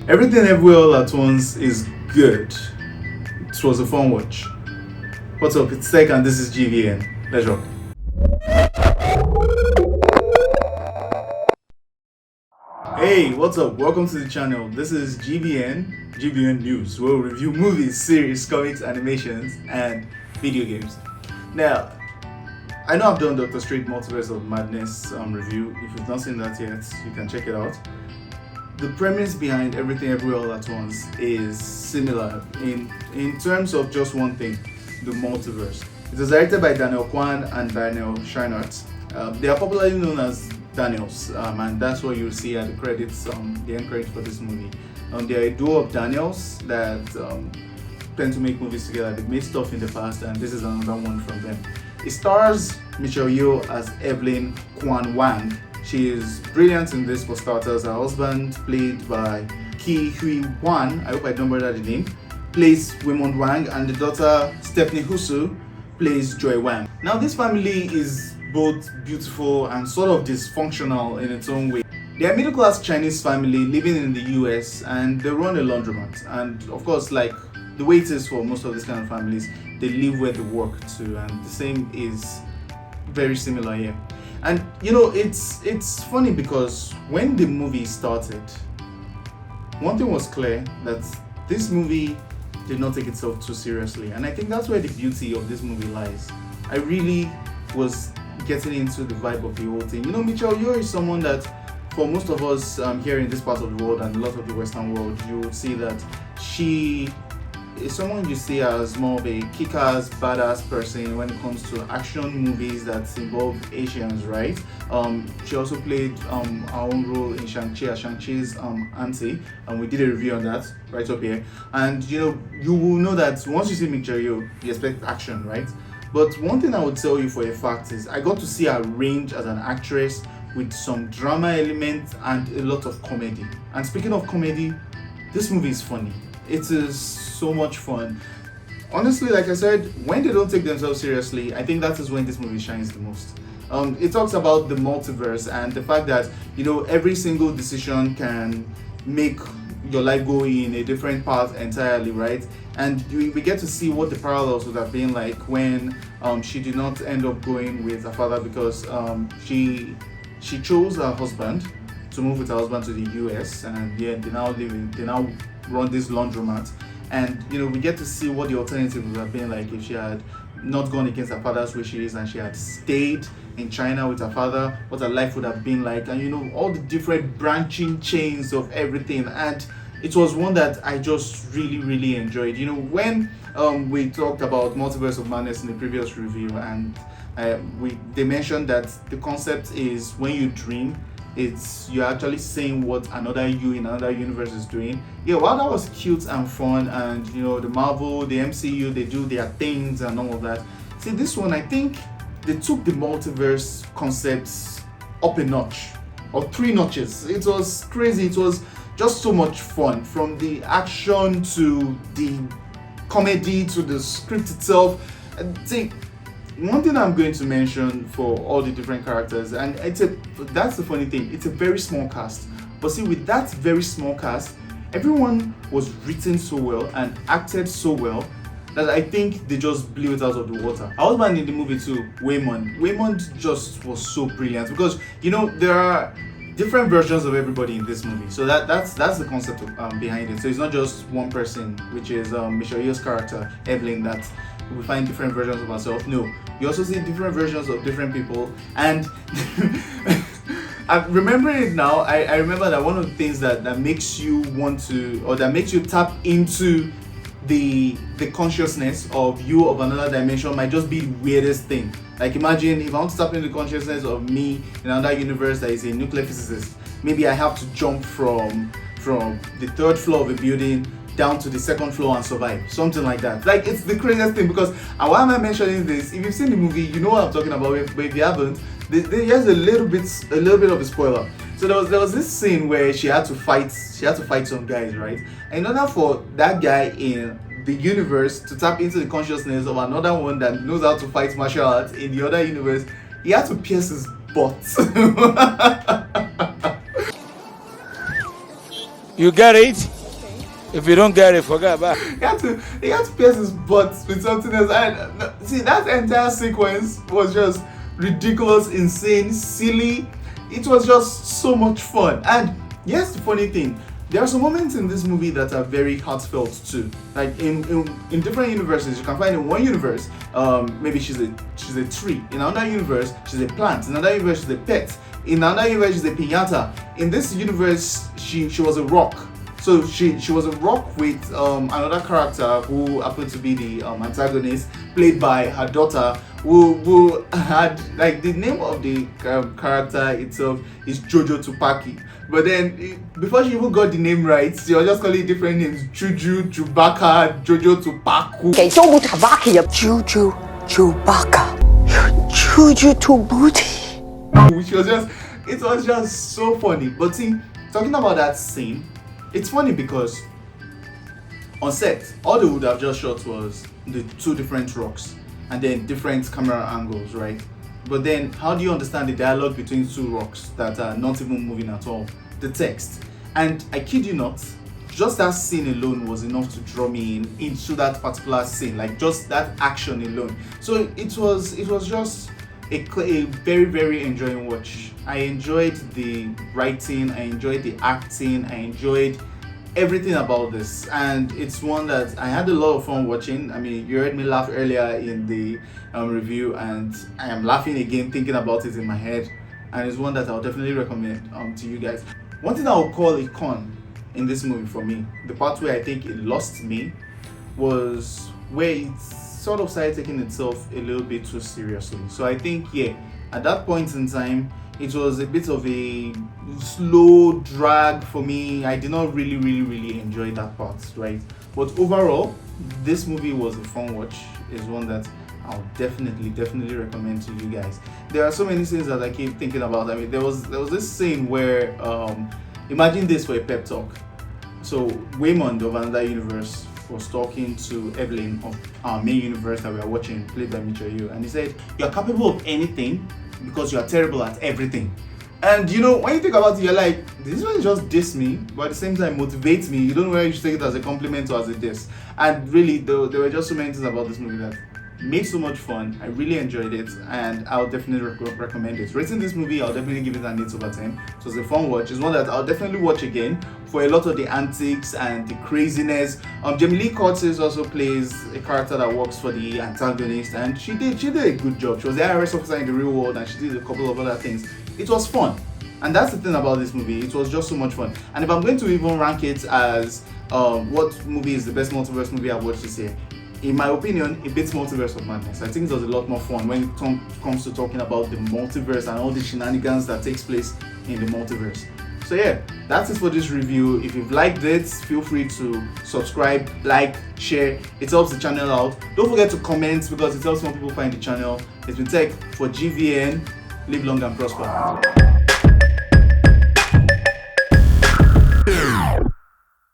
Everything Everywhere All at Once is good. It was a fun watch. What's up? It's Tech and this is GVN. Let's rock. Hey, what's up? Welcome to the channel. This is GVN News, where we review movies, series, comics, animations, and video games. Now, I know I've done Doctor Strange Multiverse of Madness review. If you've not seen that yet, you can check it out. The premise behind Everything Everywhere All at Once is similar in terms of just one thing, the multiverse. It was directed by Daniel Kwan and Daniel Scheinert. They are popularly known as Daniels, and that's what you'll see at the credits, the end credits for this movie. They are a duo of Daniels that tend to make movies together. They've made stuff in the past, and this is another one from them. It stars Yeoh as Evelyn Kwan Wang. She is brilliant in this, for starters. Her husband, played by Ki Hui Wan, I hope I don't murder the name, plays Waymond Wang, and the daughter, Stephanie Husu, plays Joy Wang. Now, this family is both beautiful and sort of dysfunctional in its own way. They are a middle-class Chinese family living in the US, and they run a laundromat. And of course, like the way it is for most of these kind of families, they live where they work too, and the same is very similar here. And you know, it's funny because when the movie started, one thing was clear, that this movie did not take itself too seriously, and I think that's where the beauty of this movie lies. I really was getting into the vibe of the whole thing. You know, Yeoh is someone that, for most of us here in this part of the world and a lot of the Western world, you would see that she is someone you see as more of a kick-ass, badass person when it comes to action movies that involve Asians, right? She also played her own role in Shang-Chi as Shang-Chi's auntie, and we did a review on that right up here. And you know, you will know that once you see Yeoh, you expect action, right? But one thing I would tell you for a fact is I got to see her range as an actress with some drama elements and a lot of comedy. And speaking of comedy, this movie is funny. It is so much fun. Honestly, like I said, when they don't take themselves seriously, I think that is when this movie shines the most. It talks about the multiverse and the fact that, you know, every single decision can make your life go in a different path entirely, right? And we get to see what the parallels would have been like when she did not end up going with her father because she chose her husband to move with her husband to the US, and yeah, they now run this laundromat. And you know, we get to see what the alternative would have been like if she had not gone against her father's wishes and she had stayed in China with her father, what her life would have been like, and you know, all the different branching chains of everything. And it was one that I just really enjoyed. You know, when we talked about Multiverse of Madness in the previous review, and they mentioned that the concept is when you dream, you're actually seeing what another you in another universe is doing. Yeah, while that was cute and fun, and you know, the Marvel, the MCU, they do their things and all of that. See, this one, I think they took the multiverse concepts up a notch, or 3 notches. It was crazy. It was just so much fun, from the action to the comedy to the script itself. And see, one thing I'm going to mention for all the different characters, and that's the funny thing, it's a very small cast. But see, with that very small cast, everyone was written so well and acted so well that I think they just blew it out of the water. I was in the movie too, Waymond. Waymond just was so brilliant because, you know, there are different versions of everybody in this movie. So that's the concept behind it. So it's not just one person, which is Yeoh's character, Evelyn, that we find different versions of herself. No, you also see different versions of different people. And I'm remembering it now. I remember that one of the things that makes you want to, or that makes you tap into the consciousness of you of another dimension might just be the weirdest thing. Like, imagine if I want to tap into the consciousness of me in another universe that is a nuclear physicist. Maybe I have to jump from the 3rd floor of a building down to the 2nd floor and survive, something like that. Like, it's the craziest thing because, and why am I mentioning this? If you've seen the movie, you know what I'm talking about. But if you haven't, here's a little bit of a spoiler. So there was this scene where she had to fight some guys, right? And in order for that guy in the universe to tap into the consciousness of another one that knows how to fight martial arts in the other universe, he had to pierce his butt. You get it? If you don't get it, forget about it. He had to pierce his butt with something else. And see, that entire sequence was just ridiculous, insane, silly. It was just so much fun. And yes, the funny thing, there are some moments in this movie that are very heartfelt too. Like in different universes, you can find in one universe, maybe she's a tree. In another universe, she's a plant. In another universe, she's a pet. In another universe, she's a piñata. In this universe, she was a rock. So she was a rock with another character who happened to be the antagonist, played by her daughter, who had, like, the name of the character itself is Jojo Tupaki. But then before she even got the name right, she was just calling different names: Juju, Chewbacca, Jojo Tupaku. Okay, Jojo Tupaki, Juju, Chewbacca, Juju Tubuti. Which was just, it was just so funny. But see, talking about that scene, it's funny because on set, all they would have just shot was the two different rocks and then different camera angles, right? But then how do you understand the dialogue between two rocks that are not even moving at all? The text. And I kid you not, just that scene alone was enough to draw me into that particular scene, like just that action alone. So it was just a very, very enjoying watch. I enjoyed the writing, I enjoyed the acting, I enjoyed everything about this, and it's one that I had a lot of fun watching. I mean, you heard me laugh earlier in the review, and I am laughing again thinking about it in my head, and it's one that I'll definitely recommend to you guys. One thing I would call a con in this movie for me, the part where I think it lost me, was where it sort of started taking itself a little bit too seriously. So I think, yeah, at that point in time, it was a bit of a slow drag for me. I did not really enjoy that part, right? But overall, this movie was a fun watch. It's one that I'll definitely recommend to you guys. There are so many scenes that I keep thinking about. I mean, there was this scene where imagine this for a pep talk. So Waymond of another universe was talking to Evelyn of our main universe that we are watching, played by Yeoh, and he said, "You're capable of anything because you are terrible at everything." And you know, when you think about it, you're like, this one just diss me, but at the same time motivates me. You don't know whether you should take it as a compliment or as a diss. And really, there were just so many things about this movie that made so much fun. I really enjoyed it, and I'll definitely recommend it. Rating this movie, I'll definitely give it an 8/10. So it's a fun watch. It's one that I'll definitely watch again for a lot of the antics and the craziness. Jamie Lee Curtis also plays a character that works for the antagonist, and she did a good job. She was the IRS officer in the real world, and she did a couple of other things. It was fun, and that's the thing about this movie. It was just so much fun. And if I'm going to even rank it as what movie is the best multiverse movie I've watched this year, in my opinion, it beats Multiverse of Madness. I think it was a lot more fun when it comes to talking about the multiverse and all the shenanigans that takes place in the multiverse. So yeah, that's it for this review. If you've liked it, feel free to subscribe, like, share. It helps the channel out. Don't forget to comment because it helps more people find the channel. It's been Tech for GVN. Live long and prosper.